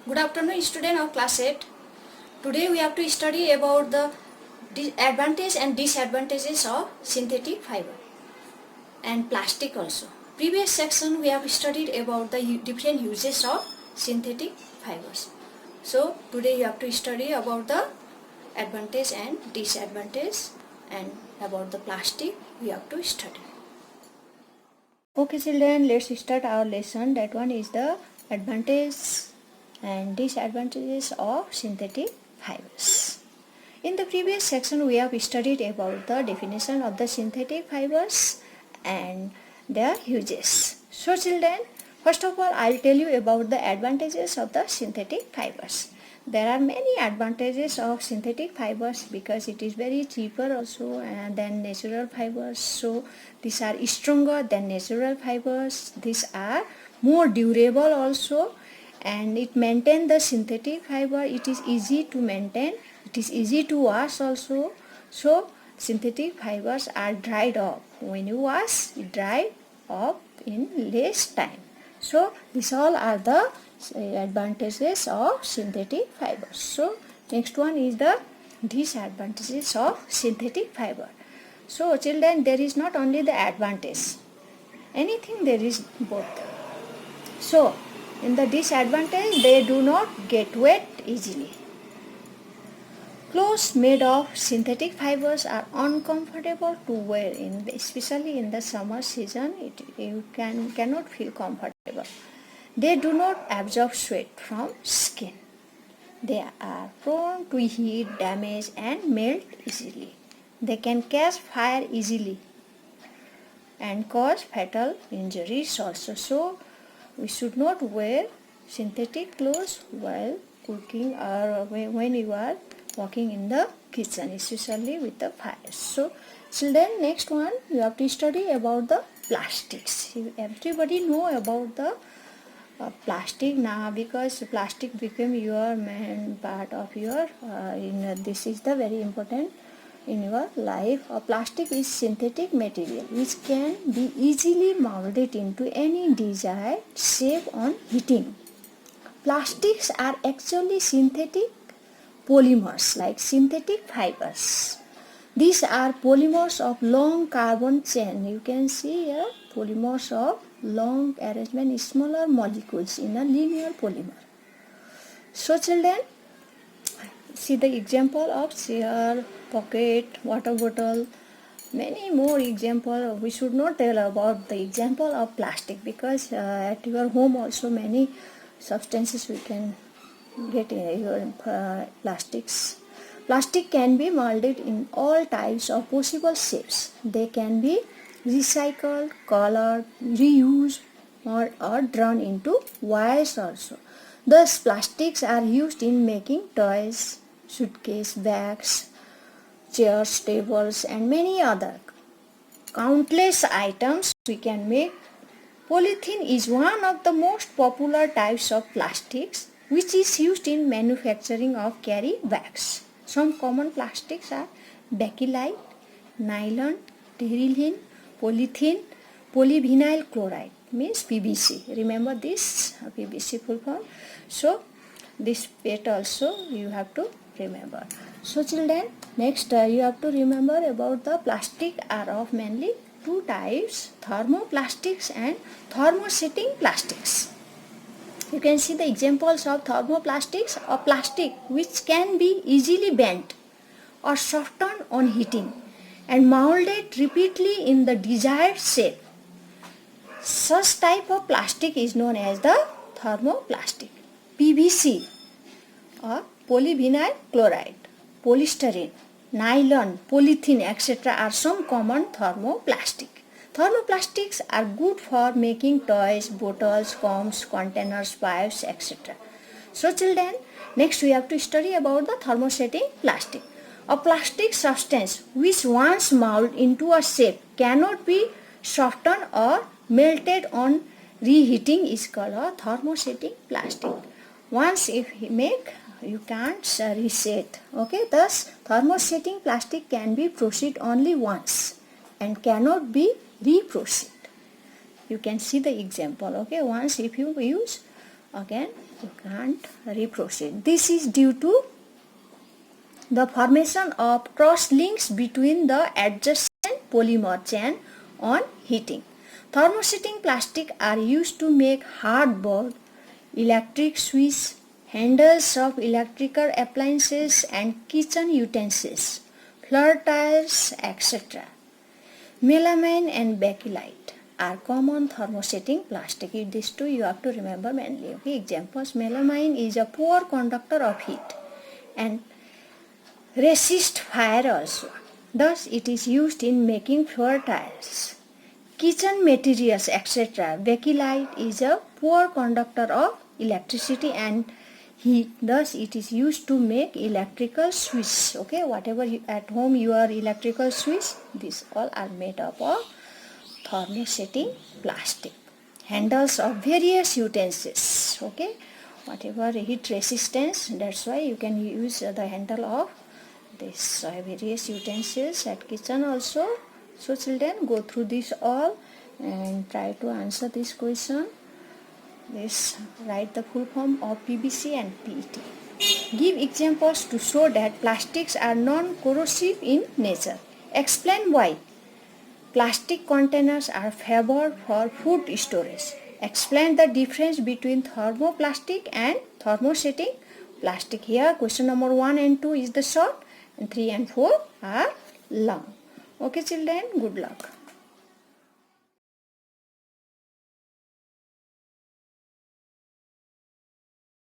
Good afternoon, student of class 8. Today we have to study about the advantage and disadvantages of synthetic fiber and plastic also. Previous section we have studied about the different uses of synthetic fibers. So today you have to study about the advantage and disadvantage, and about the plastic we have to study. Okay children, let's start our lesson. That one is the advantage and disadvantages of synthetic fibers. In the previous section we have studied about the definition of the synthetic fibers and their uses. So children, first of all I will tell you about the advantages of the synthetic fibers. There are many advantages of synthetic fibers because it is very cheaper also than natural fibers. So these are stronger than natural fibers. These are more durable also, and it maintains the synthetic fiber. It is easy to maintain. It is easy to wash also. So synthetic fibers are dried off. When you wash, it dry off in less time. So these all are the advantages of synthetic fibers. So next one is the disadvantages of synthetic fiber. So children, there is not only the advantage, anything there is both. So in the disadvantage, they do not get wet easily. Clothes made of synthetic fibers are uncomfortable to wear, especially in the summer season. You cannot feel comfortable. They do not absorb sweat from skin. They are prone to heat, damage and melt easily. They can catch fire easily and cause fatal injuries also. So we should not wear synthetic clothes while cooking or when you are working in the kitchen, especially with the fire. So children, next one you have to study about the plastics. Everybody know about the plastic now, because plastic became your main part of your this is the very important in your life. Plastic is synthetic material which can be easily molded into any desired shape on heating. Plastics are actually synthetic polymers like synthetic fibers. These are polymers of long carbon chain. You can see here polymers of long arrangement smaller molecules in a linear polymer. So children, see the example of chair, pocket, water bottle, many more example. We should not tell about the example of plastic because at your home also many substances we can get in your plastics. Plastic can be molded in all types of possible shapes. They can be recycled, colored, reused or drawn into wires also. Thus plastics are used in making toys, suitcase, bags, chairs, tables and many other countless items we can make. Polythene is one of the most popular types of plastics which is used in manufacturing of carry bags. Some common plastics are bakelite, nylon, terylene, polythene, polyvinyl chloride means PVC. Remember this PVC full form. So this PET also you have to remember. So children, next you have to remember about the plastic are of mainly two types, thermoplastics and thermosetting plastics. You can see the examples of thermoplastics, or plastic which can be easily bent or softened on heating and molded repeatedly in the desired shape. Such type of plastic is known as the thermoplastic. PVC or polyvinyl chloride, polystyrene, nylon, polythene, etc. are some common thermoplastic. Thermoplastics are good for making toys, bottles, combs, containers, pipes, etc. So children, next we have to study about the thermosetting plastic. A plastic substance which once molded into a shape cannot be softened or melted on reheating is called a thermosetting plastic. Once if you make, you can't reset. Okay, thus thermosetting plastic can be processed only once and cannot be reprocessed. You can see the example. Okay, once if you use, again You can't reproceed. This is due to the formation of cross links between the adjacent polymer chain on heating. Thermosetting plastic are used to make hardboard, electric switch, handles of electrical appliances and kitchen utensils, floor tiles, etc. Melamine and bakelite are common thermosetting plastic. These two you have to remember mainly. Okay, examples: melamine is a poor conductor of heat and resist fire also. Thus, it is used in making floor tiles, kitchen materials, etc. Bakelite is a poor conductor of electricity and heat. Thus, it is used to make electrical switch. Okay, whatever at home your electrical switch, these all are made up of thermosetting plastic. Handles of various utensils. Okay, whatever heat resistance, that's why you can use the handle of this various utensils at kitchen also. So children, go through this all and try to answer this question. This, write the full form of PVC and PET. Give examples to show that plastics are non-corrosive in nature. Explain why plastic containers are favored for food storage. Explain the difference between thermoplastic and thermosetting plastic. Here question number 1 and 2 is the short and 3 and 4 are long. Okay children, good luck.